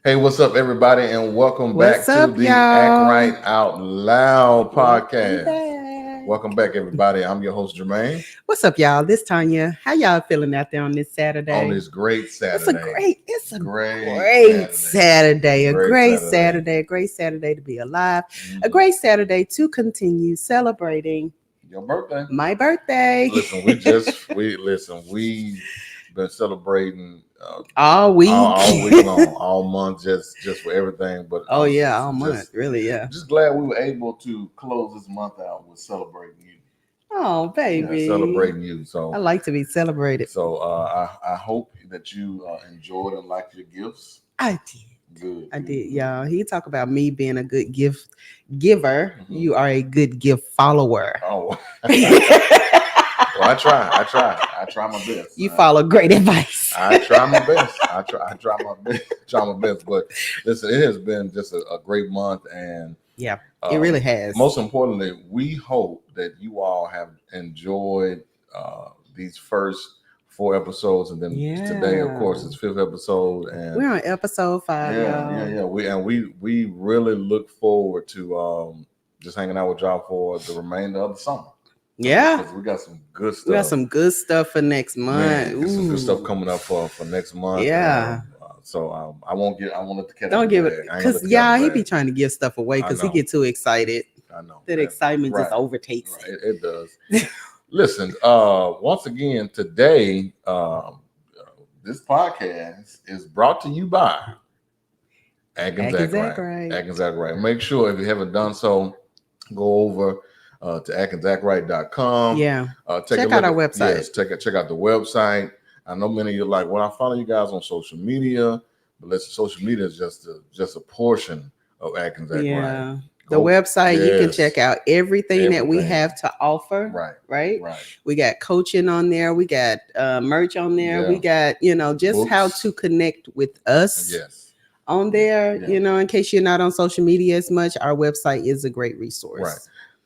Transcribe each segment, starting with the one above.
Hey, what's up, everybody, and welcome back What's to up, the Act y'all? Right Out Loud Welcome podcast. back. Welcome back, everybody. I'm your host, Jermaine, What's up, y'all? This Tanya. How y'all feeling out there on this on Saturday? this great It's a Saturday. great, it's a Great great Saturday. Saturday. A Great great Saturday. Saturday. A great Saturday to be alive. A Mhm. great Saturday to continue celebrating Your birthday. my birthday. Listen, we've been celebrating all week. all week long, all month, just for everything. But Oh I'm yeah, all month. just Really, yeah. just glad we were able to close this month out with celebrating you. Oh, baby. Celebrating you. So I like to be celebrated. So I hope that you enjoyed and liked your gifts. I did. Good. I good, did, good. y'all. He talk about me being a good gift giver. Mhm. You are a good gift follower. Oh, You well, I try my best. follow great advice. I try my best. I try my best. Try my best. But listen, it has been just a great month, and Yeah, it really has. most importantly, we hope that you all have enjoyed these first 4 episodes, and then today, of course, is 5th episode, and we're on episode 5, yeah. y'all. We really look forward to just hanging out with y'all for the remainder of the summer. Yeah, because we got some good stuff. we got some good stuff for next month. Man, got some good stuff coming up for next month. Yeah. So I won't let the cat. Don't give it, because y'all, he be trying to give stuff away because he get too excited. I know that excitement just overtakes it. It does. Listen, once again today, this podcast is brought to you by Acting Zach Right. Make sure, if you haven't done so, go over to actingzachright.com. Yeah. Check out our website. Yes, check out the website. I know many of you are like, well, I follow you guys on social media, but listen, social media is just a portion of Acting Zach Right. The website, you can check out everything that we have to offer. Right. We got coaching on there. We got merch on there. We got, just books. How to connect with us. Yes. On there, in case you're not on social media as much, our website is a great resource. Right.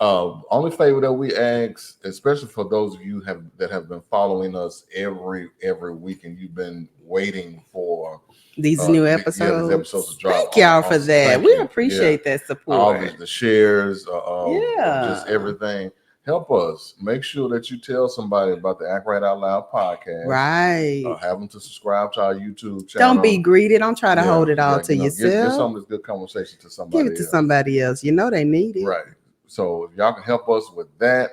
Only favor that we ask, especially for those of you that have been following us every week, and you've been waiting for these new episodes. These episodes to drop. Thank y'all for that. We appreciate that support. All the shares, just everything. Help us. Make sure that you tell somebody about the Act Right Out Loud podcast. Right. Have them to subscribe to our YouTube channel. Don't be greedy. Don't try to hold it all to yourself. Give some of this good conversation to somebody. Give it to somebody else. You know they need it. Right. So if y'all can help us with that,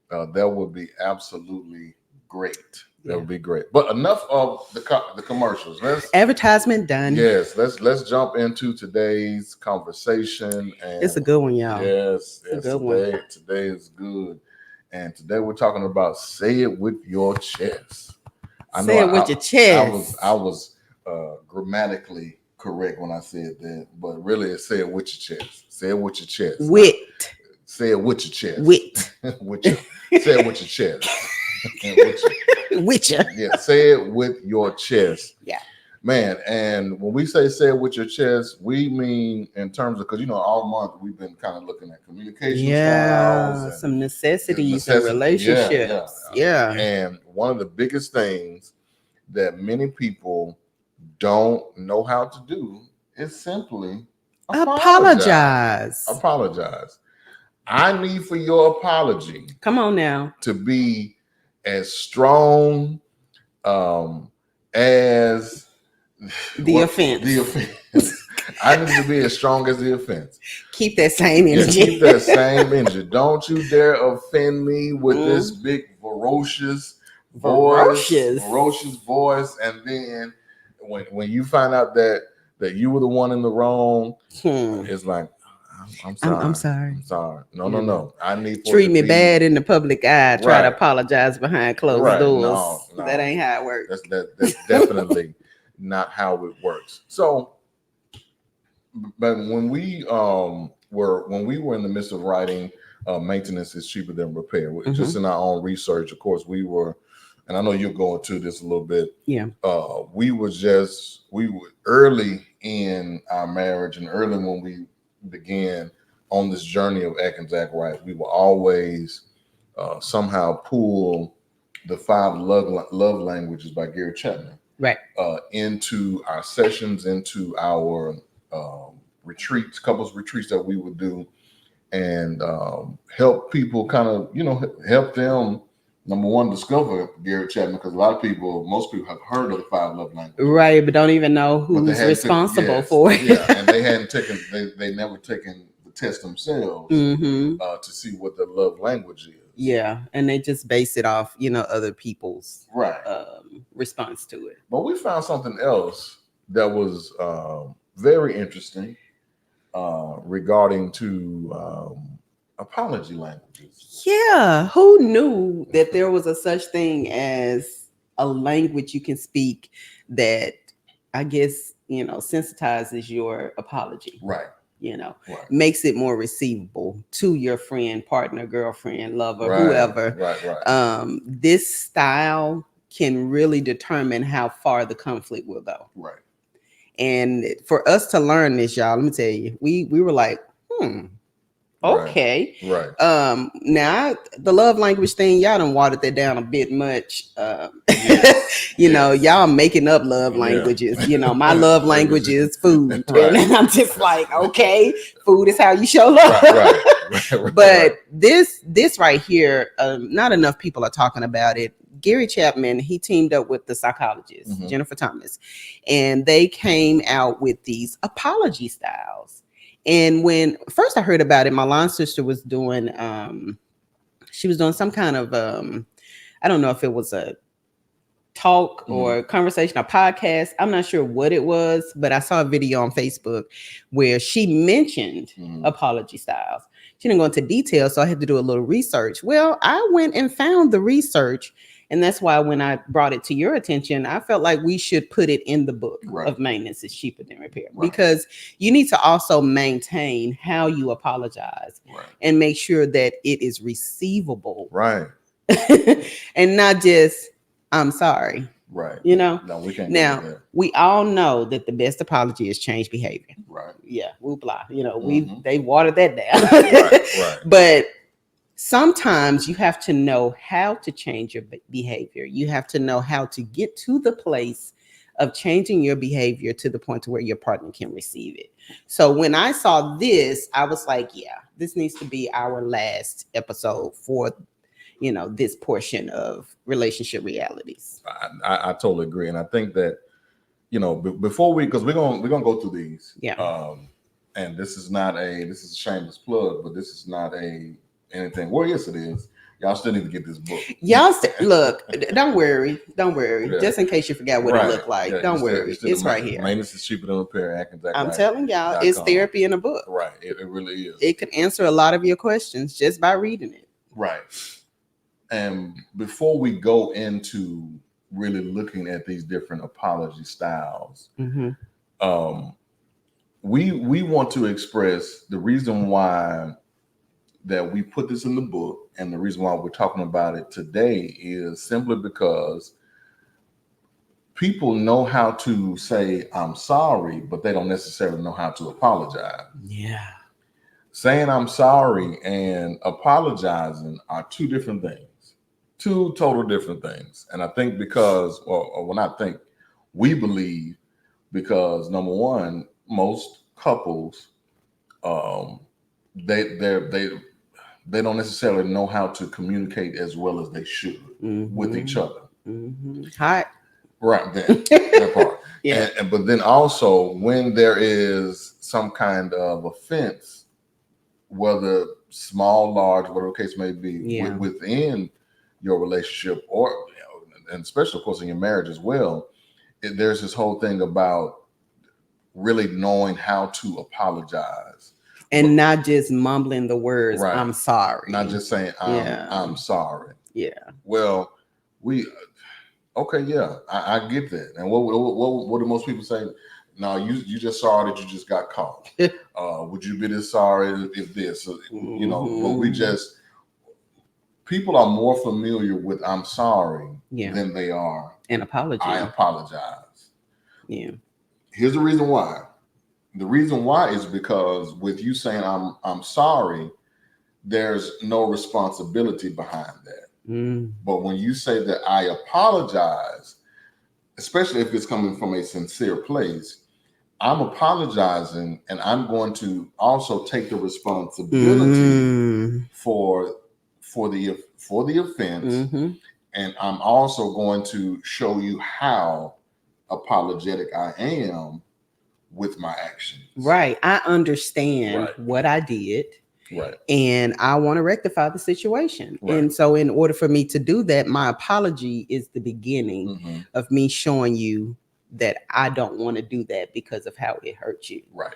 that would be absolutely great. That would be great. But enough of the commercials. Advertisement done. Yes, let's jump into today's conversation. And it's a good one, y'all. Yes, today is good. And today we're talking about say it with your chest. Say it with your chest. I was grammatically correct when I said that, but really it's say it with your chest. Say it with your chest. Say it with your chest. Say it with your chest. With you. Yeah, say it with your chest. Yeah. Man, and when we say it with your chest, we mean in terms of, because all month we've been kind of looking at communication styles. And some necessities and relationships. Yeah. And one of the biggest things that many people don't know how to do is simply apologize. I need for your apology. Come on now. To be as strong as the offense. I need to be as strong as the offense. Keep that same energy. Keep that same energy. Don't you dare offend me with this big ferocious voice. And then when you find out that you were the one in the wrong, it's like, I'm sorry. No. I need treat me bad in the public eye. Try to apologize behind closed doors. No. That ain't how it works. That's definitely not how it works. So, but when we were in the midst of writing, maintenance is cheaper than repair. Just in our own research, of course, we were, and I know you'll go into this a little bit. Yeah. We were early in our marriage, and early when we began on this journey of acting Zach Right, we will always somehow pull the 5 love languages by Gary Chapman. into our sessions, into our retreats, couples retreats that we would do, and help people kind of, help them, number one, discover Gary Chapman, because most people have heard of the 5 love languages. Right, but don't even know who's responsible for it. Yeah, and they hadn't they never taken the test themselves to see what the love language is. Yeah, and they just base it off, other people's response to it. But we found something else that was very interesting regarding to apology languages. Yeah, who knew that there was a such thing as a language you can speak that I guess, sensitizes your apology. Right. Makes it more receivable to your friend, partner, girlfriend, lover, whoever. Right. This style can really determine how far the conflict will go. Right. And for us to learn this, y'all, let me tell you, we were like, okay. Right. Now the love language thing, y'all done watered that down a bit much. Y'all making up love languages. My love language is food. Right. And I'm just like, okay, food is how you show love. Right. But this right here, not enough people are talking about it. Gary Chapman, he teamed up with the psychologist, Jennifer Thomas, and they came out with these apology styles. And when first I heard about it, my line sister was doing, some kind of, I don't know if it was a talk or a conversation, a podcast. I'm not sure what it was, but I saw a video on Facebook where she mentioned apology styles. She didn't go into detail, so I had to do a little research. Well, I went and found the research. And that's why when I brought it to your attention, I felt like we should put it in the book of Maintenance is Cheaper Than Repair, because you need to also maintain how you apologize and make sure that it is receivable. Right. And not just, I'm sorry. Right. No, we can't. Now, we all know that the best apology is change behavior. Right. Yeah. Whoop blah. They watered that down. Right. But sometimes you have to know how to change your behavior. You have to know how to get to the place of changing your behavior to the point to where your partner can receive it. So when I saw this, I was like, yeah, this needs to be our last episode for, this portion of relationship realities. I totally agree. And I think that, before because we're going to go through these. Yeah. And this is a shameless plug, but this is not anything. Well, yes, it is. Y'all still need to get this book. Y'all look. Don't worry. Yeah. Just in case you forgot what it looked like. Yeah, don't worry. It's right here. Maintenance is Cheaper Than Repair. I'm telling y'all, it's therapy in a book. Right. It really is. It could answer a lot of your questions just by reading it. Right. And before we go into really looking at these different apology styles, we want to express the reason why that we put this in the book, and the reason why we're talking about it today is simply because people know how to say I'm sorry, but they don't necessarily know how to apologize. Yeah. Saying I'm sorry and apologizing are two different things, two total different things. And I think we believe, because number one, most couples, they don't necessarily know how to communicate as well as they should with each other. Hi. Right. That part. Yeah. But then also when there is some kind of offense, whether small, large, whatever the case may be, within your relationship, or and especially of course in your marriage as well, there's this whole thing about really knowing how to apologize. And not just mumbling the words, I'm sorry. Not just saying, I'm sorry. Yeah. Well, I get that. And what do most people say? No, you just sorry that you just got caught. Would you be this sorry if this? But people are more familiar with I'm sorry than they are an apology. I apologize. Yeah. Here's the reason why. The reason why is because with you saying I'm sorry, there's no responsibility behind that. But when you say that I apologize, especially if it's coming from a sincere place, I'm apologizing, and I'm going to also take the responsibility for the offense, and I'm also going to show you how apologetic I am with my actions. Right. I understand what I did. Right. And I want to rectify the situation. Right. And so in order for me to do that, my apology is the beginning of me showing you that I don't want to do that because of how it hurts you. Right.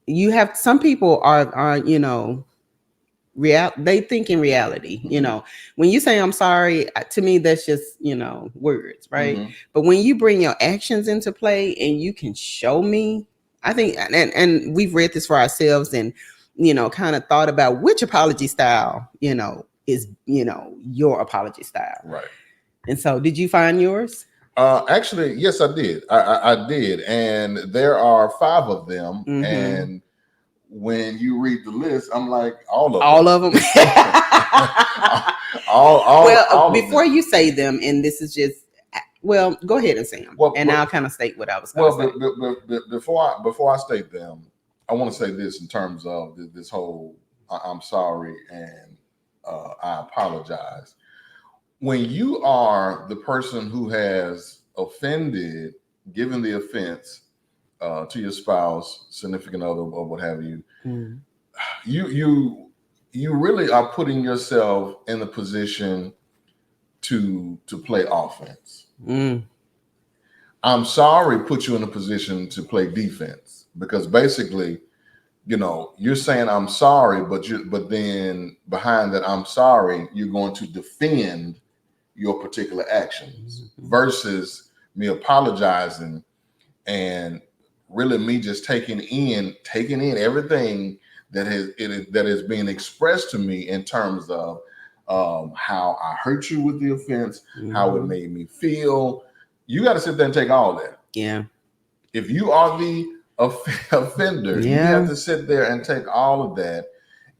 You have some people are they think in reality, when you say I'm sorry, to me, that's just, words, right? But when you bring your actions into play and you can show me, I think, and we've read this for ourselves and, kind of thought about which apology style, is, your apology style. Right. And so did you find yours? Actually, yes, I did. I did. And there are 5 of them. And when you read the list, I'm like, all of them. Well, before you say them, and this is just, well, go ahead and say them, I'll kind of state what I was going to say. Before I state them, I want to say this in terms of this whole I'm sorry and I apologize. When you are the person who has offended, given the offense to your spouse, significant other, or what have you, you really are putting yourself in a position to play offense. I'm sorry put you in a position to play defense, because basically, you're saying I'm sorry, but then behind that I'm sorry, you're going to defend your particular actions versus me apologizing and really me just taking in everything that is being expressed to me in terms of how I hurt you with the offense, how it made me feel. You got to sit there and take all that. Yeah. If you are the offender, you have to sit there and take all of that.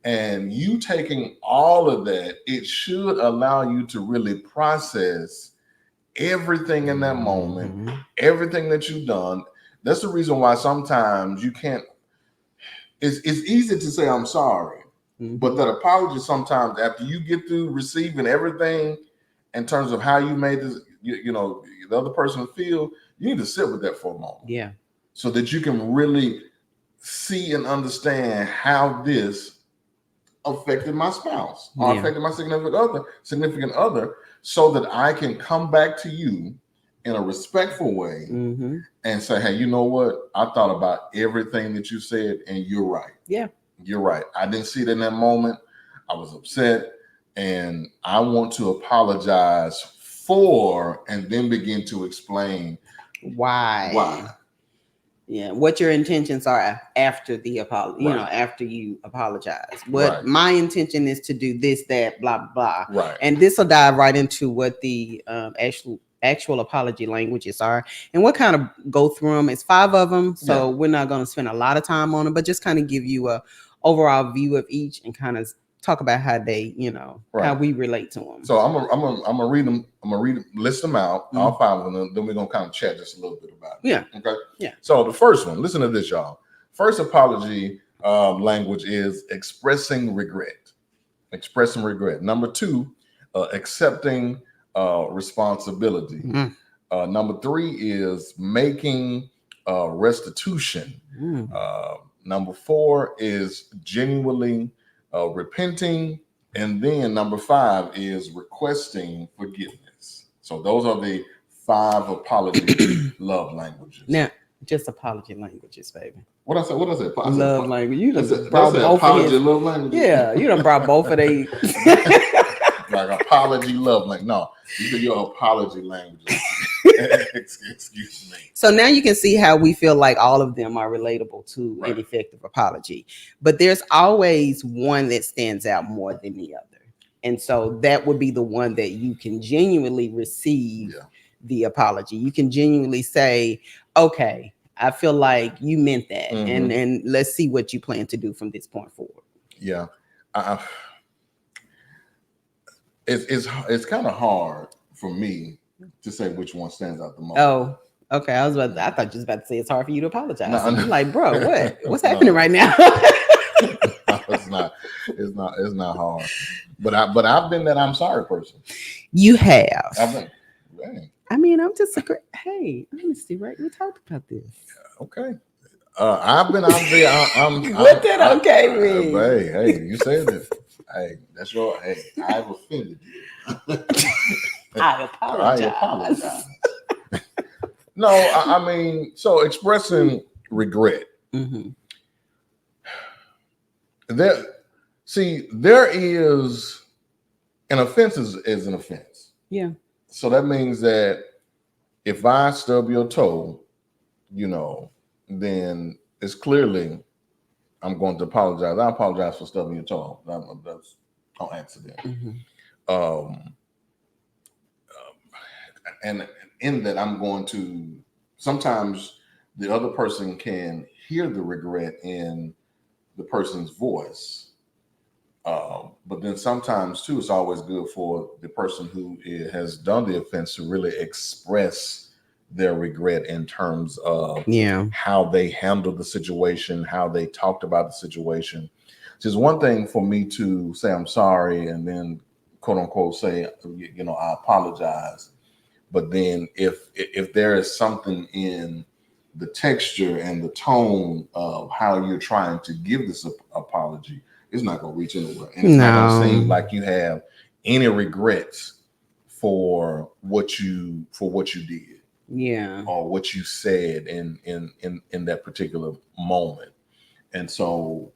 And you taking all of that, it should allow you to really process everything in that moment, everything that you've done. That's the reason why sometimes you can't. It's easy to say I'm sorry, but that apology sometimes, after you get through receiving everything in terms of how you made this, the other person feel, you need to sit with that for a moment. Yeah. So that you can really see and understand how this affected my spouse or affected my significant other, so that I can come back to you in a respectful way and say, hey, you know what? I thought about everything that you said, and you're right. Yeah. You're right. I didn't see it in that moment. I was upset, and I want to apologize for, and then begin to explain why. Yeah, what your intentions are after the apology, after you apologize. What my intention is to do this, that, blah, blah. Right. And this will dive right into what the actual apology languages are, and what kind of go through them. It's 5 of them, so we're not going to spend a lot of time on them, but just kind of give you a overall view of each and kind of talk about how they, how we relate to them. So I'm gonna read them. List them out, all 5 of them. Then we're gonna kind of chat just a little bit about it. Yeah. Okay. Yeah. So the first one, listen to this, y'all. First apology language is expressing regret. Expressing regret. Number 2, accepting responsibility. Number 3 is making restitution. Number 4 is genuinely repenting. And then number 5 is requesting forgiveness. So those are the 5 apology love languages. Now, just apology languages, baby. What I said? Love language. You just brought both apology of love language. Yeah, you done brought both of they. Like apology love language. No, these are your apology languages. Excuse me. So now you can see how we feel like all of them are relatable to an effective apology. But there's always one that stands out more than the other. And so that would be the one that you can genuinely receive the apology. You can genuinely say, okay, I feel like you meant that. And let's see what you plan to do from this point forward. Yeah. It's kind of hard for me to say which one stands out the most. Oh, okay. I thought you was about to say it's hard for you to apologize. No. I'm like, bro, what's happening right now? No, it's not. It's not hard. But I've been that I'm sorry person. You have. I've been. Dang. I mean, I'm just hey, honesty, right? We talked about this. Okay. I've been out there. What did okay mean? Hey, you said it. Hey, that's your. Hey, I've offended you. I apologize. No, I mean, so expressing regret. Mm-hmm. There is an offense is an offense. Yeah. So that means that if I stub your toe, then it's clearly I'm going to apologize. I apologize for stubbing your toe. That's on accident. Mm-hmm. And in that, I'm going to sometimes the other person can hear the regret in the person's voice. But then sometimes too, it's always good for the person who has done the offense to really express their regret in terms of how they handled the situation, how they talked about the situation. It's one thing for me to say I'm sorry and then quote unquote say, I apologize. But then if there is something in the texture and the tone of how you're trying to give this apology, it's not going to reach anywhere. And it's not going to seem like you have any regrets for what you did. Yeah. Or what you said in that particular moment. And so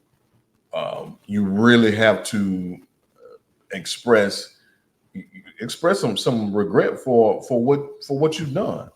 you really have to express some regret for what you've done.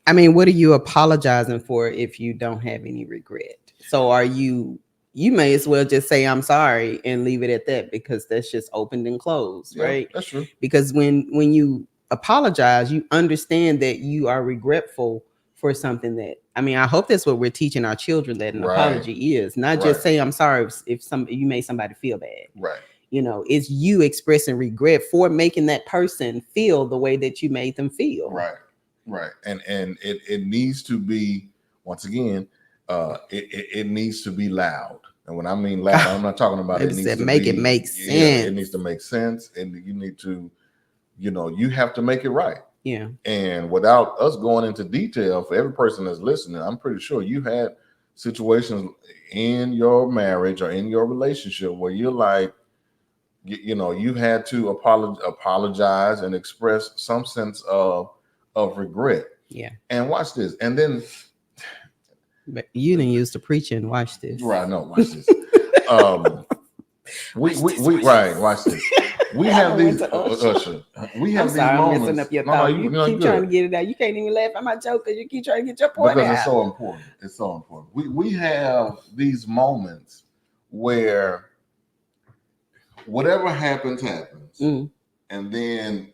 I mean, what are you apologizing for if you don't have any regret? So you may as well just say I'm sorry and leave it at that, because that's just opened and closed, right? That's true. Because when you apologize, you understand that you are regretful for something that, I mean, I hope that's what we're teaching our children, that an apology is not just say I'm sorry if you made somebody feel bad. Right. It's you expressing regret for making that person feel the way that you made them feel. Right. And it needs to be, once again, it needs to be loud. And when I mean loud, I'm not talking about it needs to make sense. It needs to make sense, and you need to, you have to make it right. Yeah. And without us going into detail, for every person that's listening, I'm pretty sure you had situations in your marriage or in your relationship where you're like, you had to apologize and express some sense of regret. Yeah. And watch this. And then but you didn't use the preaching. Watch this. Right. No, watch this. Watch this. We have these Usher. We have these moments. I'm messing up your thought. You keep trying to get it out. You can't even laugh at my joke because you keep trying to get your point out. Because it's so important. It's so important. We have these moments where whatever happens. Mm. And then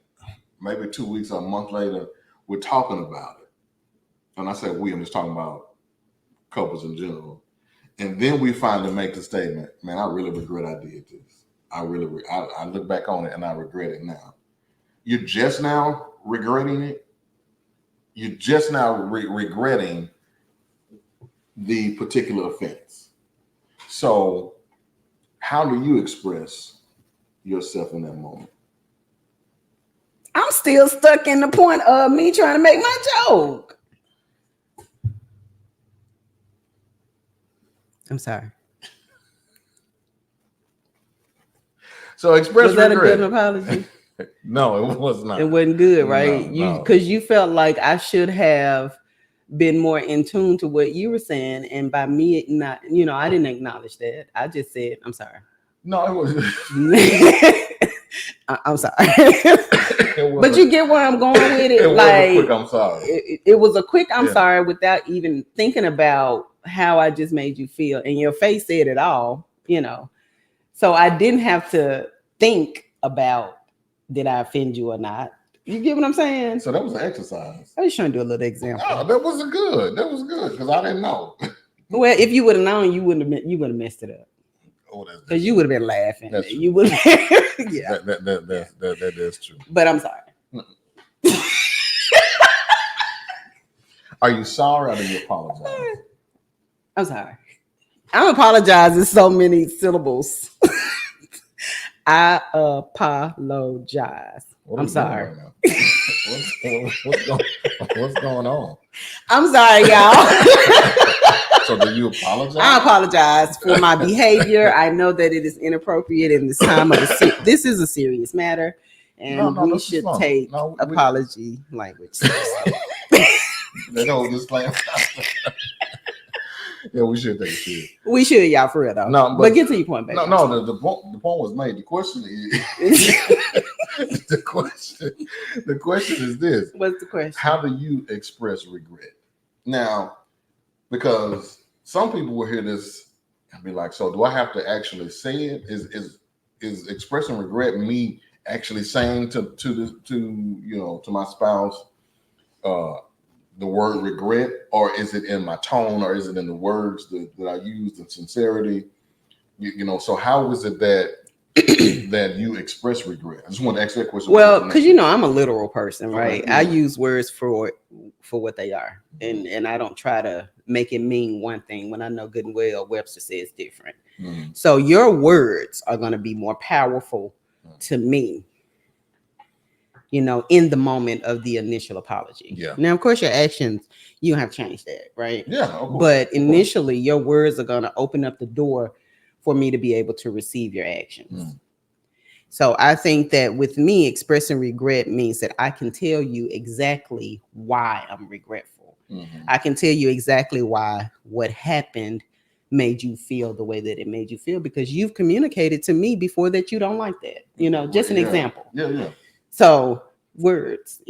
maybe 2 weeks or a month later, we're talking about it. And I say I'm just talking about couples in general. And then we finally make the statement, man, I really regret I did this. I look back on it and I regret it now. You're just now regretting it. You're just now regretting the particular offense. So how do you express yourself in that moment? I'm still stuck in the point of me trying to make my joke. I'm sorry. So express was that regret. A good apology? No, it was not. It wasn't good, right? Because you felt like I should have been more in tune to what you were saying, and by me not, I didn't acknowledge that. I just said, I'm sorry. No, it was. I'm sorry. But you get where I'm going with it. It was a quick I'm sorry. It was a quick I'm sorry without even thinking about how I just made you feel. And your face said it all, So I didn't have to think about, did I offend you or not? You get what I'm saying? So that was an exercise. I was trying to do a little example. Oh, that was good. That was good because I didn't know. Well, if you would have known, you wouldn't have messed it up. Oh, because you would have been laughing. That's true. You would. Yeah. That is true. But I'm sorry. Are you sorry or do you apologize? I'm sorry. I'm apologizing so many syllables. I apologize. I'm sorry. Right what's going on? I'm sorry, y'all. So do you apologize? I apologize for my behavior. I know that it is inappropriate in this time of this is a serious matter, and we should take apology language. They don't disclaim. Yeah, we should take it serious. We should, y'all, for real though. No, but get to your point, baby. No. The point was made. The question is, the question is this. What's the question? How do you express regret? Now, because some people will hear this and be like, "So, do I have to actually say it? Is expressing regret me actually saying to my spouse, the word regret, or is it in my tone, or is it in the words that I use, the sincerity? So how is it that that you express regret? I just want to ask that question. Well, because I'm a literal person, right? Okay, yeah. I use words for what they are, and I don't try to make it mean one thing when I know good and well Webster says different. Mm-hmm. So your words are going to be more powerful to me, in the moment of the initial apology. Yeah. Now, of course, your actions, you have changed that, right? Yeah. Of course. But initially, your words are going to open up the door for me to be able to receive your actions. Mm. So I think that with me, expressing regret means that I can tell you exactly why I'm regretful. Mm-hmm. I can tell you exactly why what happened made you feel the way that it made you feel, because you've communicated to me before that you don't like that. Just an example. Yeah. So words,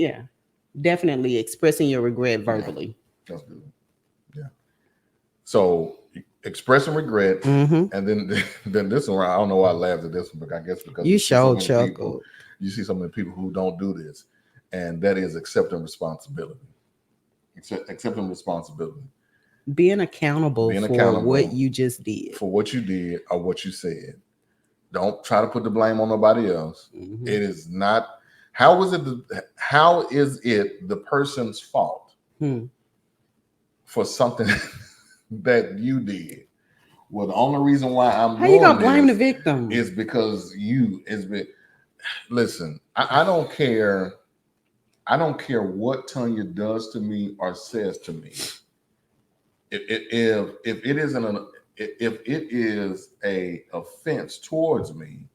definitely expressing your regret verbally. That's good. Yeah. So expressing regret, mm-hmm. and then this one, I don't know why I laughed at this one, but I guess because you showed chuckle. You see so many people who don't do this, and that is accepting responsibility. Accepting responsibility. Being accountable for what you just did. For what you did or what you said. Don't try to put the blame on nobody else. Mm-hmm. It is not. How is it the person's fault for something that you did? Well, the only reason why how you gonna blame the victim is because listen. I don't care. I don't care what Tanya does to me or says to me. If it is a offense towards me,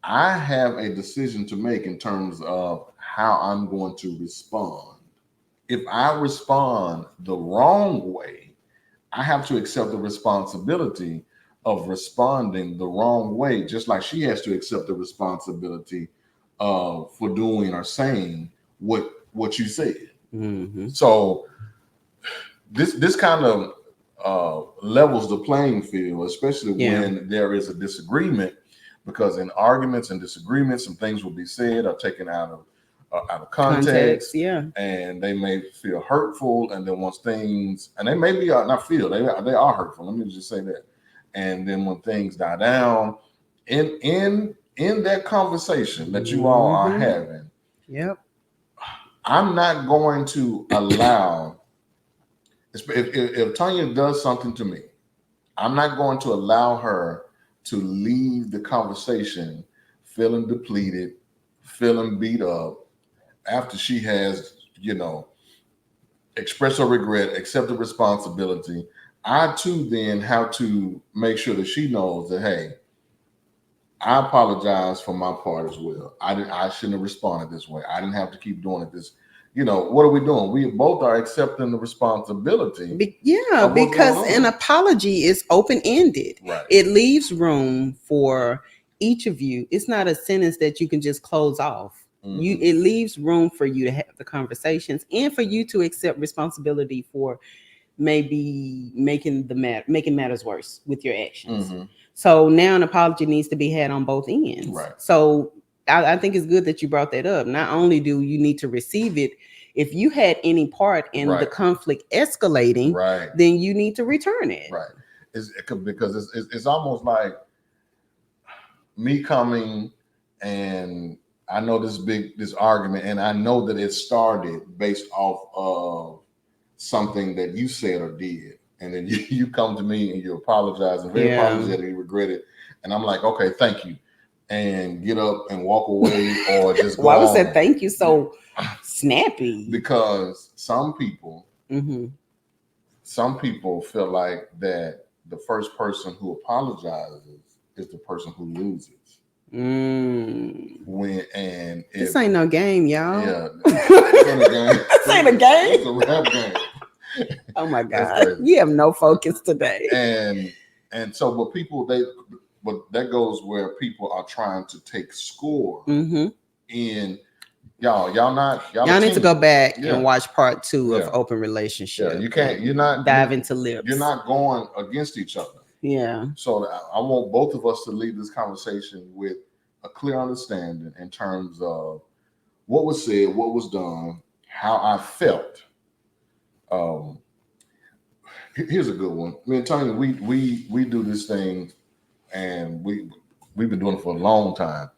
I have a decision to make in terms of how I'm going to respond. If I respond the wrong way, I have to accept the responsibility of responding the wrong way, just like she has to accept the responsibility for doing or saying what you said. Mm-hmm. So this kind of levels the playing field, especially when there is a disagreement. Because in arguments and disagreements, some things will be said or taken out of context, and they may feel hurtful. And then once things, and they may be not feel, they are hurtful. Let me just say that. And then when things die down, in that conversation that you all are having, I'm not going to allow. If Tanya does something to me, I'm not going to allow her to leave the conversation feeling depleted, feeling beat up, after she has, expressed her regret, accepted responsibility. I too then have to make sure that she knows that, hey, I apologize for my part as well. I shouldn't have responded this way. I didn't have to keep doing it this. What are we doing? We both are accepting the responsibility. Because an apology is open-ended. Right. It leaves room for each of you. It's not a sentence that you can just close off. Mm-hmm. It leaves room for you to have the conversations and for you to accept responsibility for maybe making matters worse with your actions. Mm-hmm. So now an apology needs to be had on both ends. Right. So I think it's good that you brought that up. Not only do you need to receive it, if you had any part in the conflict escalating, then you need to return it. Right. Because it's almost like me coming, and I know this argument, and I know that it started based off of something that you said or did, and then you come to me and you apologize and very apologetic, you regret it, and I'm like, okay, thank you, and get up and walk away or just go. Why was that thank you so snappy? Because some people feel like that the first person who apologizes is the person who loses. This ain't no game, y'all. Yeah, this ain't a game. This ain't a game. It's a rap game. Oh my God, you have no focus today. And so, but that goes where people are trying to take score. In y'all need to go back and watch part 2 of Open Relationship. Yeah, you can't. You're not dive into lips. You're not going against each other. Yeah. So I want both of us to leave this conversation with a clear understanding in terms of what was said, what was done, how I felt. Here's a good one. Me and Tony, we do this thing, and we've been doing it for a long time.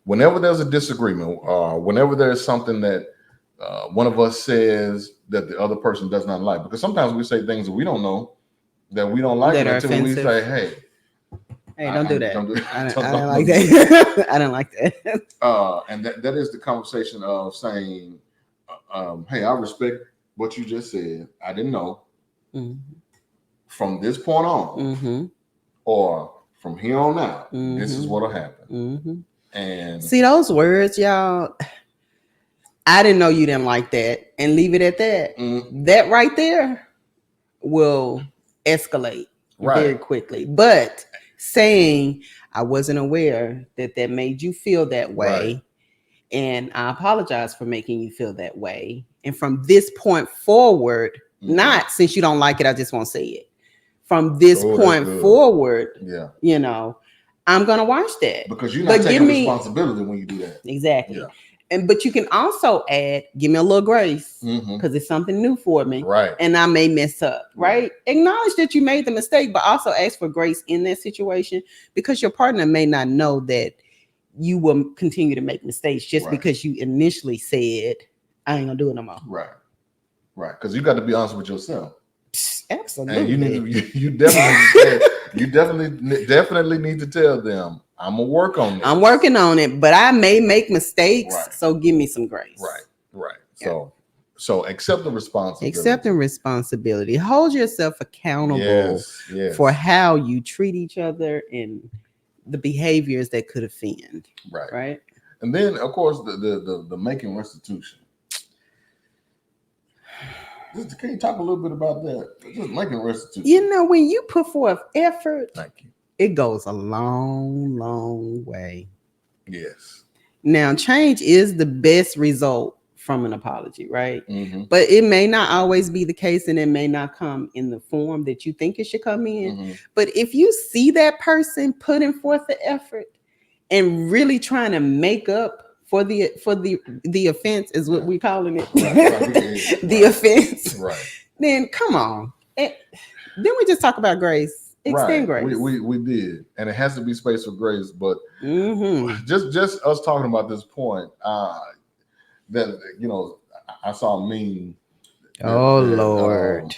Whenever there's a disagreement, whenever there's something that one of us says that the other person does not like, because sometimes we say things that we don't know that we don't like until offensive. We say, "Hey, don't do that. Don't do that. I don't like that. I don't like that." And that is the conversation of saying, "Hey, I respect what you just said. I didn't know. From this point on, or from here on out, this is what'll happen." And see those words, y'all. I didn't know you didn't like that, and leave it at that. That right there will escalate very quickly. But saying I wasn't aware that made you feel that way, and I apologize for making you feel that way. And from this point forward, not since you don't like it, I just won't say it. From this point forward, you know, I'm gonna watch that because you're not taking responsibility when you do that. Exactly. Yeah. But you can also add, give me a little grace because it's something new for me. Right. And I may mess up. Right. Acknowledge that you made the mistake, but also ask for grace in that situation because your partner may not know that you will continue to make mistakes just because you initially said, I ain't gonna do it no more. Right. Right. Because you got to be honest with yourself. Absolutely. And you definitely need to tell them, I'm gonna work on this. I'm working on it, but I may make mistakes. So give me some grace. Right. Yeah. So accept the responsibility. Accepting responsibility. Hold yourself accountable for how you treat each other and the behaviors that could offend. Right. And then of course the making restitution. Can you talk a little bit about that? Just making restitution. You know, when you put forth effort, thank you. It goes a long, long way. Yes. Now, change is the best result from an apology, right? But it may not always be the case, and it may not come in the form that you think it should come in. But if you see that person putting forth the effort and really trying to make up for the offense, is what we're calling it, the offense. Right. Then come on. Then we just talk about grace. Extend grace. We did, and it has to be space for grace. But just us talking about this point, that I saw a meme. Lord,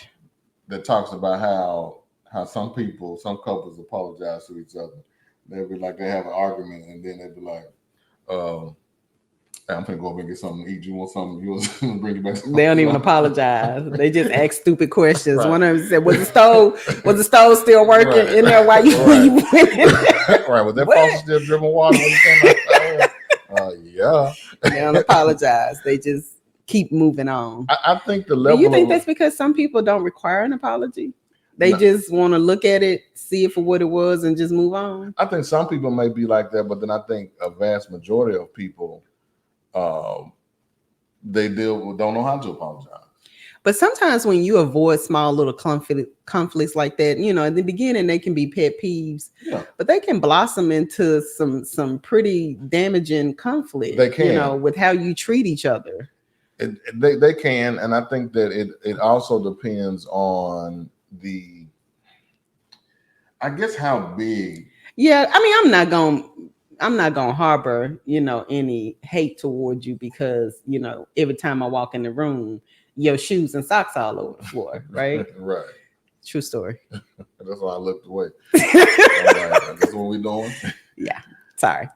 that talks about how some couples apologize to each other. They'll be like they have an argument, and then they'll be like, I'm gonna go up and get something to eat. You want something? You want something to bring it back? They don't even apologize. They just ask stupid questions. One of them said, "Was the stove still working in there while you went?" Right. Was that faucet still dripping water when you came out? Yeah. They don't apologize. They just keep moving on. I think the level. Do you think that's because some people don't require an apology? They just want to look at it, see it for what it was, and just move on. I think some people may be like that, but then I think a vast majority of people. They don't know how to apologize. But sometimes when you avoid small little conflicts like that, in the beginning they can be pet peeves, but they can blossom into some pretty damaging conflict. They can, with how you treat each other. They can, and I think that it also depends on I guess how big. Yeah, I mean, I'm not gonna harbor, any hate towards you because, every time I walk in the room, your shoes and socks all over the floor, right? Right. True story. That's why I looked away. Right. That's what we're doing. Yeah. Sorry.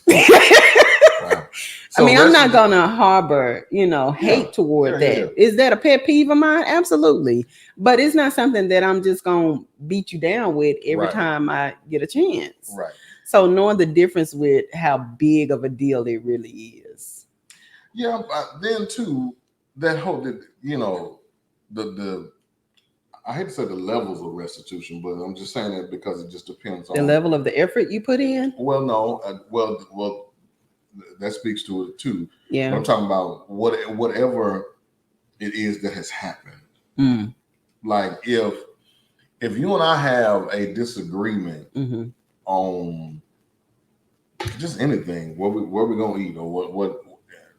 Wow. So I'm not gonna harbor, hate toward that. Yeah. Is that a pet peeve of mine? Absolutely. But it's not something that I'm just gonna beat you down with every time I get a chance. Right. So knowing the difference with how big of a deal it really is. Yeah. Then too, that whole, the I hate to say the levels of restitution, but I'm just saying that because it just depends on the level of the effort you put in. Well, no, well, that speaks to it too. Yeah, but I'm talking about whatever it is that has happened. Like if you and I have a disagreement on just anything, where we gonna eat or what,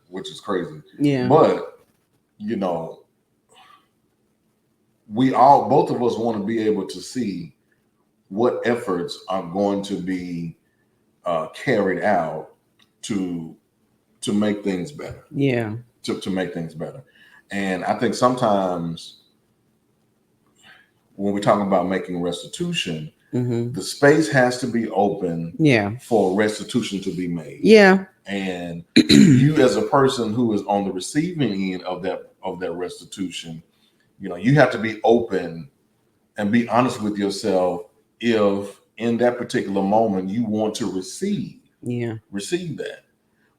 which is crazy. Yeah, but both of us want to be able to see what efforts are going to be carried out to make things better. Yeah. To make things better. And I think sometimes when we're talking about making restitution, the space has to be open for restitution to be made. Yeah. And you as a person who is on the receiving end of that restitution, you have to be open and be honest with yourself if in that particular moment you want to receive that.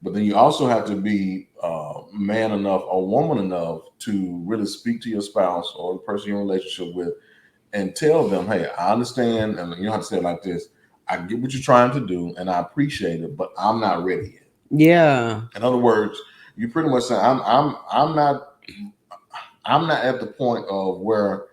But then you also have to be man enough or woman enough to really speak to your spouse or the person you're in a relationship with and tell them, hey, I understand, and you don't have to say it like this, I get what you're trying to do and I appreciate it, but I'm not ready yet. Yeah. In other words, you pretty much say I'm not at the point of where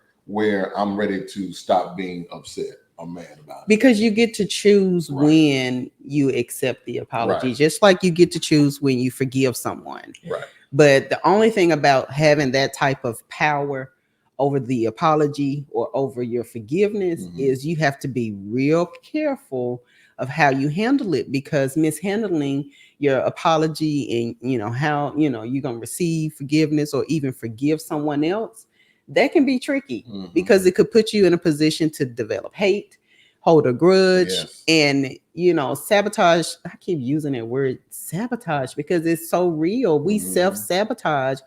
I'm ready to stop being upset or mad about it. Because you get to choose when you accept the apology, just like you get to choose when you forgive someone. Right. But the only thing about having that type of power over the apology or over your forgiveness is you have to be real careful of how you handle it, because mishandling your apology and how you're going to receive forgiveness or even forgive someone else, that can be tricky because it could put you in a position to develop hate, hold a grudge, and sabotage. I keep using that word sabotage because it's so real. We self-sabotage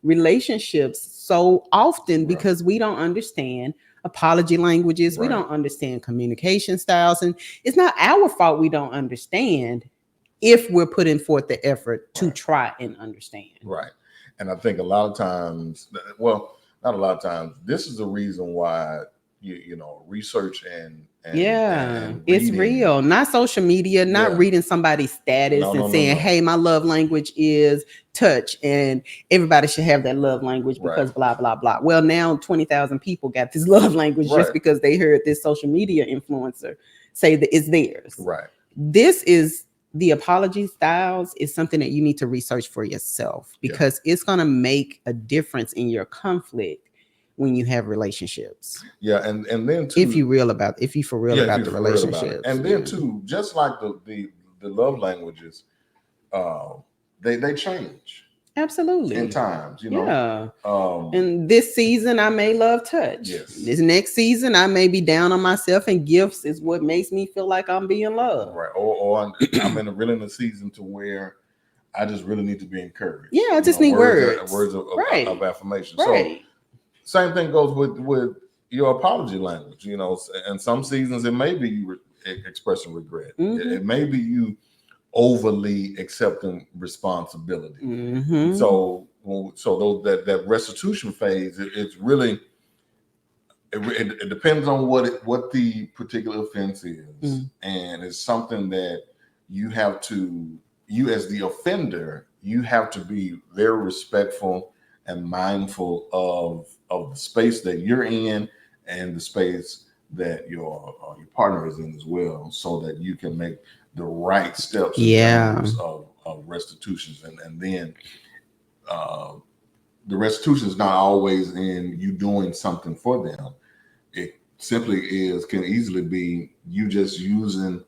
relationships so often because we don't understand apology languages. We don't understand communication styles, and it's not our fault we don't understand if we're putting forth the effort to try and understand. Right. And I think a lot of times, well, not a lot of times, this is the reason why research and it's real, not social media, not reading somebody's status saying, hey, my love language is touch and everybody should have that love language because blah blah blah. Well, now 20,000 people got this love language just because they heard this social media influencer say that it's theirs. Right. This is the apology styles is something that you need to research for yourself because it's going to make a difference in your conflict when you have relationships. Yeah, and then too, if you for real about the relationships. And then too, just like the love languages, they change. Absolutely. In times, and this season I may love touch. Yes. This next season I may be down on myself, and gifts is what makes me feel like I'm being loved. Right. Or I'm in a season to where I just really need to be encouraged. Yeah, I just need words of affirmation. Right. So same thing goes with your apology language. In some seasons it may be you expressing regret. It may be you overly accepting responsibility. So that restitution phase, it's really it depends on what the particular offense is, and it's something that you as the offender, you have to be very respectful and mindful of the space that you're in and the space that your partner is in as well, so that you can make the right steps in terms of restitutions. And then the restitution is not always in you doing something for them. It simply can easily be you just using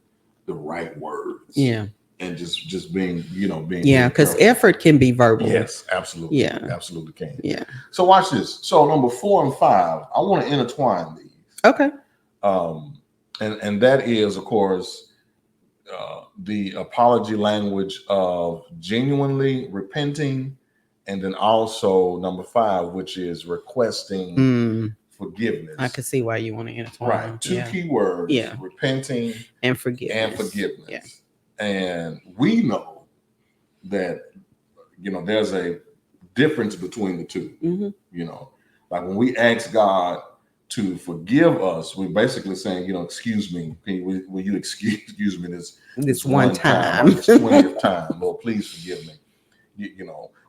the right words. Yeah. and just being, because effort can be verbal. Yes, absolutely. Yeah, absolutely can. Yeah. So watch this. So number 4 and 5, I want to intertwine these. Okay. And that is, of course, the apology language of genuinely repenting, and then also number 5, which is requesting forgiveness. I can see why you want to intertwine. Right. 2 key words. Yeah. Repenting and forgiveness. Yeah. And we know that, there's a difference between the two. Mm-hmm. Like when we ask God to forgive us, we're basically saying, excuse me, will you excuse me this one time, this 20th time, Lord, please forgive me.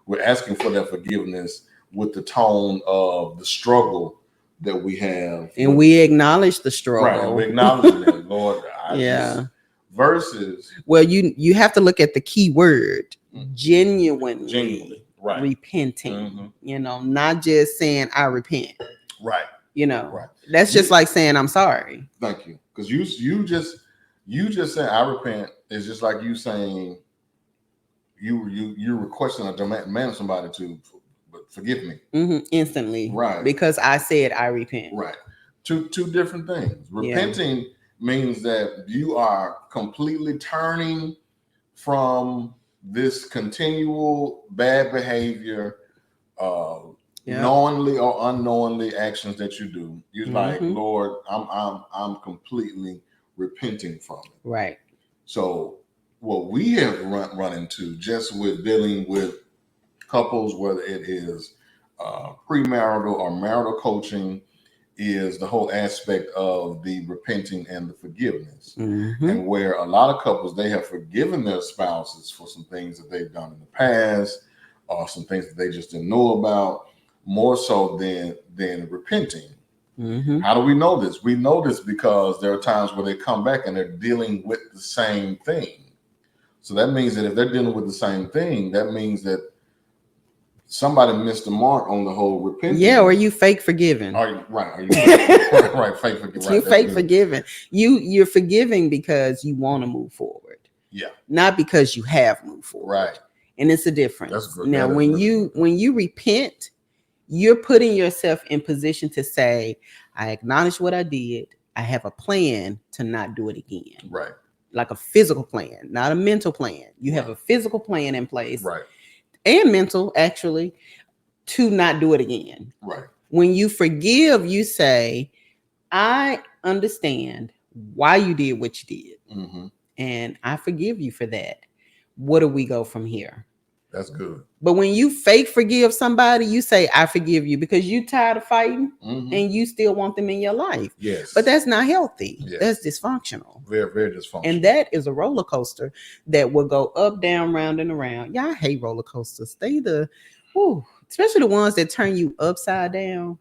We're asking for that forgiveness with the tone of the struggle that we have, and we acknowledge the struggle. Right, we acknowledge that, Lord. Versus, well, you have to look at the key word, genuinely right. repenting. Not just saying I repent. Right. Right. That's just like saying I'm sorry. Thank you, because you just saying I repent is just like you saying you're requesting a demand of somebody to forgive me instantly, right? Because I said I repent. Right. Two different things. Repenting means that you are completely turning from this continual bad behavior, knowingly or unknowingly actions that you do. You're like, Lord, I'm completely repenting from it. Right. So what we have run into just with dealing with couples, whether it is premarital or marital coaching, is the whole aspect of the repenting and the forgiveness. And where a lot of couples, they have forgiven their spouses for some things that they've done in the past, or some things that they just didn't know about, more so than repenting. How do we know this? We know this because there are times where they come back and they're dealing with the same thing. So that means that if they're dealing with the same thing, that means that somebody missed the mark on the whole repentance. Yeah, or you fake forgiving. Are you right? Fake forgiving. You fake forgiving. You're forgiving because you want to move forward. Yeah. Not because you have moved forward. Right. And it's a difference. That's good. Now, when you repent, you're putting yourself in position to say, I acknowledge what I did. I have a plan to not do it again. Right. Like a physical plan, not a mental plan. You have a physical plan in place. Right. And mental, actually, to not do it again. Right. When you forgive, you say, I understand why you did what you did. And I forgive you for that. Where do we go from here? That's good. But when you fake forgive somebody, you say, I forgive you because you're tired of fighting and you still want them in your life. Yes. But that's not healthy. Yes. That's dysfunctional. Very, very dysfunctional. And that is a roller coaster that will go up, down, round, and around. Yeah, I hate roller coasters. Especially the ones that turn you upside down.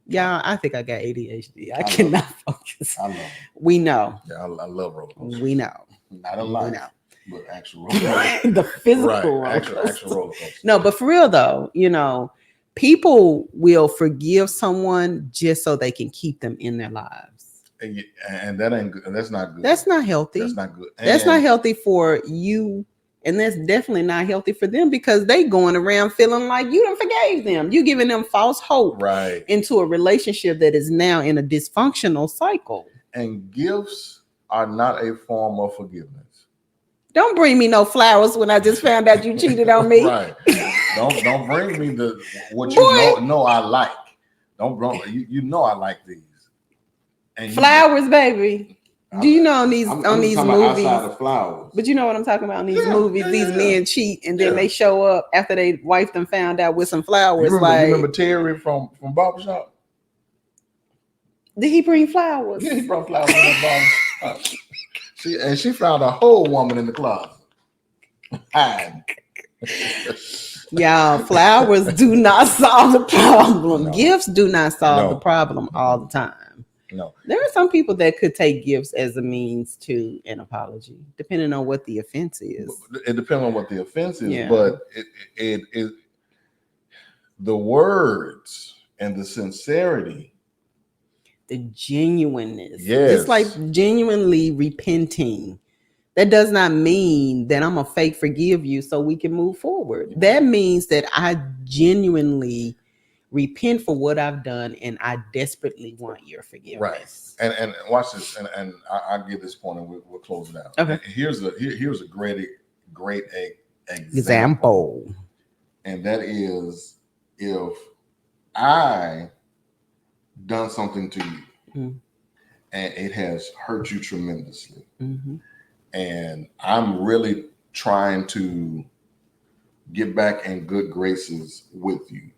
Yeah, I think I got ADHD. I cannot focus. I know. We know. Yeah, I love roller coasters. We know. Not a lot. But actual roller coaster. The physical roller coaster. Actual roller coaster. No, but for real though, people will forgive someone just so they can keep them in their lives. And that ain't good. That's not good. That's not healthy. That's not good. That's not healthy for you. And that's definitely not healthy for them because they going around feeling like you done forgave them. You giving them false hope into a relationship that is now in a dysfunctional cycle. And gifts are not a form of forgiveness. Don't bring me no flowers when I just found out you cheated on me. Right. Don't bring me what you know I like. You know I like these. And flowers, baby. Do you know on these movies? Outside of flowers. But you know what I'm talking about in these movies? These men cheat and then they show up after they wife them found out with some flowers. You remember Terry from Barbershop? Did he bring flowers? Yeah, he brought flowers in the barbershop. She found a whole woman in the closet. Y'all, flowers do not solve the problem. No. Gifts do not solve the problem all the time. No. There are some people that could take gifts as a means to an apology, depending on what the offense is. It depends on what the offense is, but it the words and the sincerity, the genuineness. Yes. It's like genuinely repenting That does not mean that I'm a fake forgive you so we can move forward. That means that I genuinely repent for what I've done and I desperately want your forgiveness. Right. And watch this. And I'll give this point and we'll close it out. Okay. Here's a great example. And that is, if I done something to you and it has hurt you tremendously, and I'm really trying to get back in good graces with you.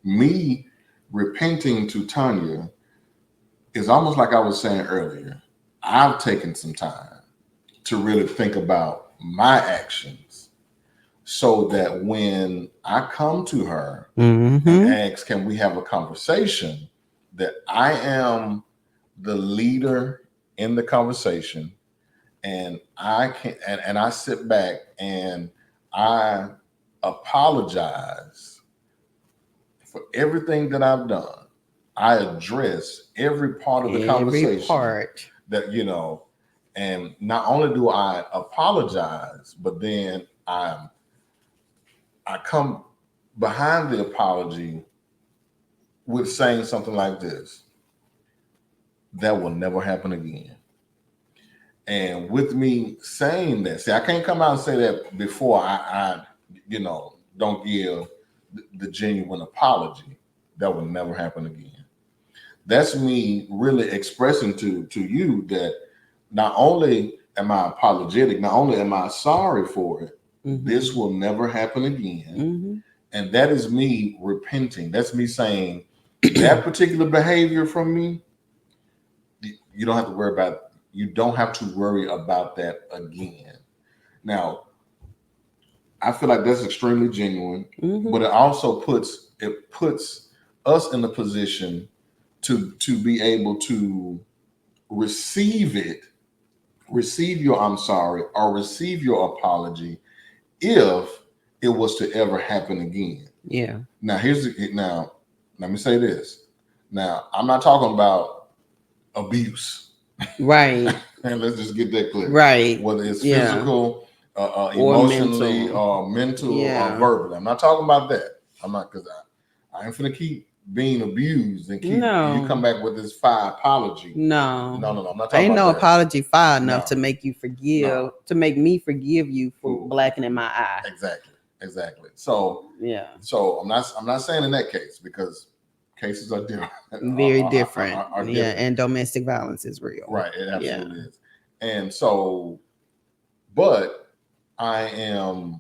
Me repenting to Tanya is almost like I was saying earlier. I've taken some time to really think about my actions so that when I come to her and ask, can we have a conversation, that I am the leader in the conversation. And I can, and I sit back and I apologize for everything that I've done. I address every part of the conversation that, you know, and not only do I apologize, but then I come behind the apology with saying something like this: that will never happen again. And with me saying that, see, I can't come out and say that before I you know, don't give the genuine apology. That will never happen again. That's me really expressing to you that not only am I apologetic, not only am I sorry for it, this will never happen again. And that is me repenting. That's me saying that particular behavior from me, you don't have to worry about it. You don't have to worry about that again. Now, I feel like that's extremely genuine, but it also puts us in a position to be able to receive your I'm sorry, or receive your apology if it was to ever happen again. Yeah. Now now let me say this. Now, I'm not talking about abuse. Right. And let's just get that clear. Right. Whether it's physical, emotionally, or mental, or verbally. I'm not talking about that. I'm not, because I ain't finna keep being abused and keep you come back with this fire apology. No. I'm not talking about that. Ain't no apology fire enough to make you forgive, to make me forgive you for blackening my eye. Exactly. So yeah. So I'm not saying in that case, because cases are different. Very different. Are different. And domestic violence is real. Right. It absolutely is. And so, but I'm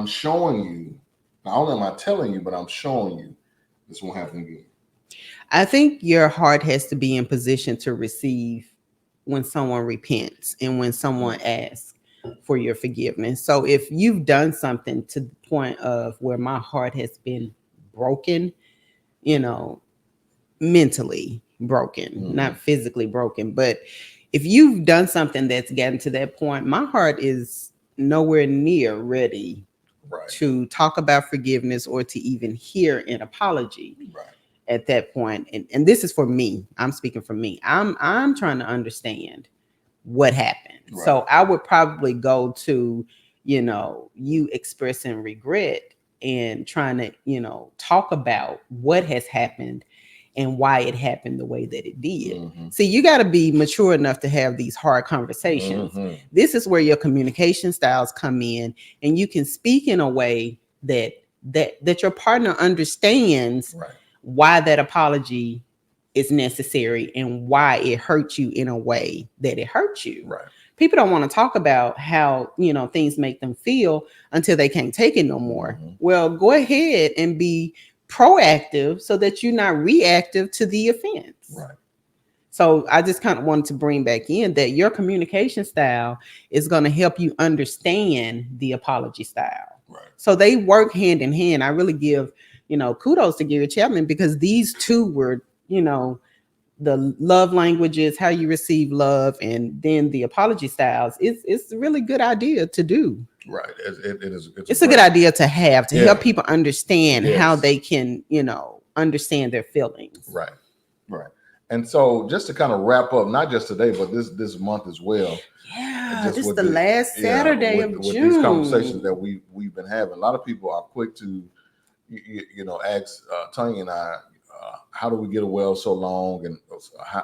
showing you, not only am I telling you, but I'm showing you this won't happen again. I think your heart has to be in position to receive when someone repents and when someone asks for your forgiveness. So if you've done something to the point of where my heart has been broken, you know, mentally broken, not physically broken, but if you've done something that's gotten to that point, my heart is nowhere near ready to talk about forgiveness or to even hear an apology at that point. And this is for me. I'm speaking for me. I'm trying to understand what happened. So I would probably go to, you know, you expressing regret and trying to, you know, talk about what has happened and why it happened the way that it did. See, you got to be mature enough to have these hard conversations. This is where your communication styles come in, and you can speak in a way that your partner understands why that apology is necessary and why it hurt you in a way that it hurt you. People don't want to talk about how, you know, things make them feel until they can't take it no more. Well, go ahead and be proactive so that you're not reactive to the offense. So I just kind of wanted to bring back in that your communication style is going to help you understand the apology style. So they work hand in hand. I really give, you know, kudos to Gary Chapman, because these two were, you know, the love languages, how you receive love, and then the apology styles. It's a really good idea to do. It is. It's a good idea to have to help people understand how they can, you know, understand their feelings. Right. And so just to kind of wrap up, not just today, but this month as well. Yeah, this is the last Saturday of June. With these conversations that we've been having, a lot of people are quick to, ask Tony and I, how do we get a well so long, and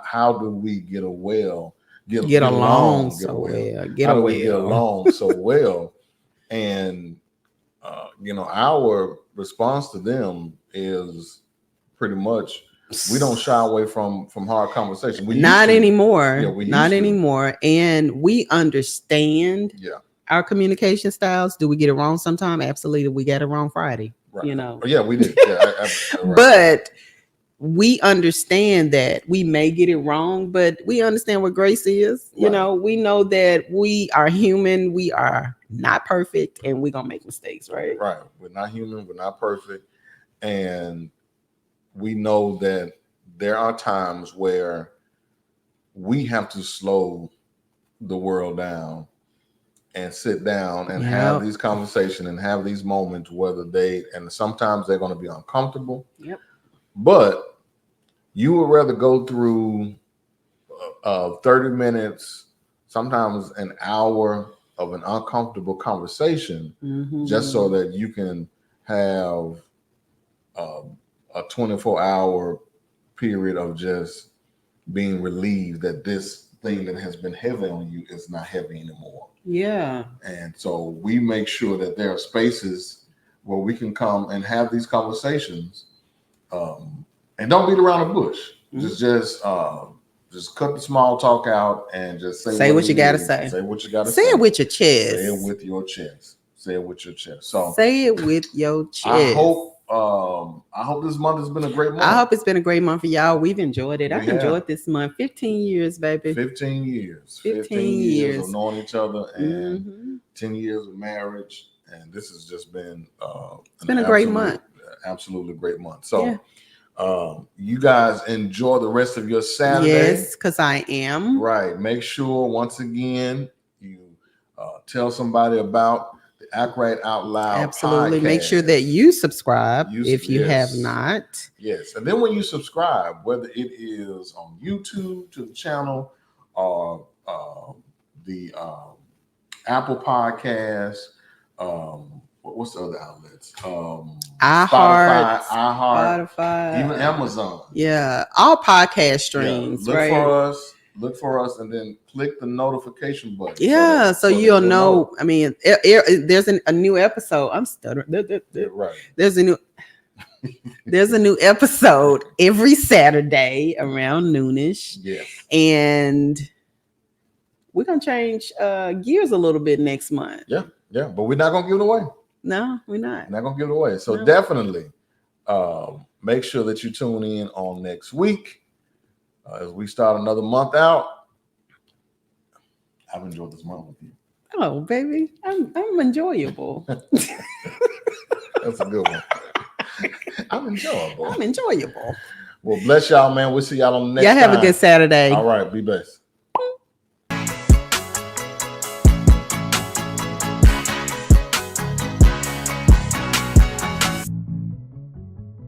how do we get a well get along so well? How do we get along so well? And our response to them is pretty much, we don't shy away from hard conversation. Not anymore. Yeah, not anymore. And we understand our communication styles. Do we get it wrong sometime? Absolutely. We got it wrong Friday. Right. Yeah, we did. Yeah, right. But we understand that we may get it wrong, but we understand what grace is. Right. We know that we are human. We are not perfect, and we're gonna make mistakes, right? Right. We're not human. We're not perfect, and we know that there are times where we have to slow the world down and sit down and have these conversations and have these moments, and sometimes they're going to be uncomfortable. Yep. But you would rather go through 30 minutes, sometimes an hour of an uncomfortable conversation, just so that you can have a 24-hour period of just being relieved that this thing that has been heavy on you is not heavy anymore. Yeah. And so we make sure that there are spaces where we can come and have these conversations, and don't beat around the bush. Just cut the small talk out and just say what you got to say. Say what you got to say. Say it with your chest. Say it with your chest. Say it with your chest. So say it with your chest. I hope this month has been a great month. I hope it's been a great month for y'all. We've enjoyed it. I've enjoyed this month. 15 years, baby. 15 years. 15 years of knowing each other, and 10 years of marriage. And this has just been it's been a great month. Absolutely great month. So you guys enjoy the rest of your Saturday. Yes, because I am. Right. Make sure, once again, you tell somebody about the Act Right Out Loud. Absolutely. Podcast. Make sure that you subscribe if you have not. Yes. And then when you subscribe, whether it is on YouTube to the channel or the Apple Podcast, what's the other outlets? Spotify, even Amazon. Yeah, all podcast streams. Look for us, and then click the notification button. Yeah, so you'll know. I mean, there's a new episode. I'm stuttering. Right. There's a new episode every Saturday around noonish. Yes. And we're gonna change gears a little bit next month. Yeah, but we're not gonna give it away. No, we're not. Not gonna give it away. So definitely make sure that you tune in on next week as we start another month out. I've enjoyed this month with you. Oh, baby, I'm enjoyable. That's a good one. I'm enjoyable. I'm enjoyable. Well, bless y'all, man. We'll see y'all on the next time. Y'all have a good Saturday. All right, be blessed.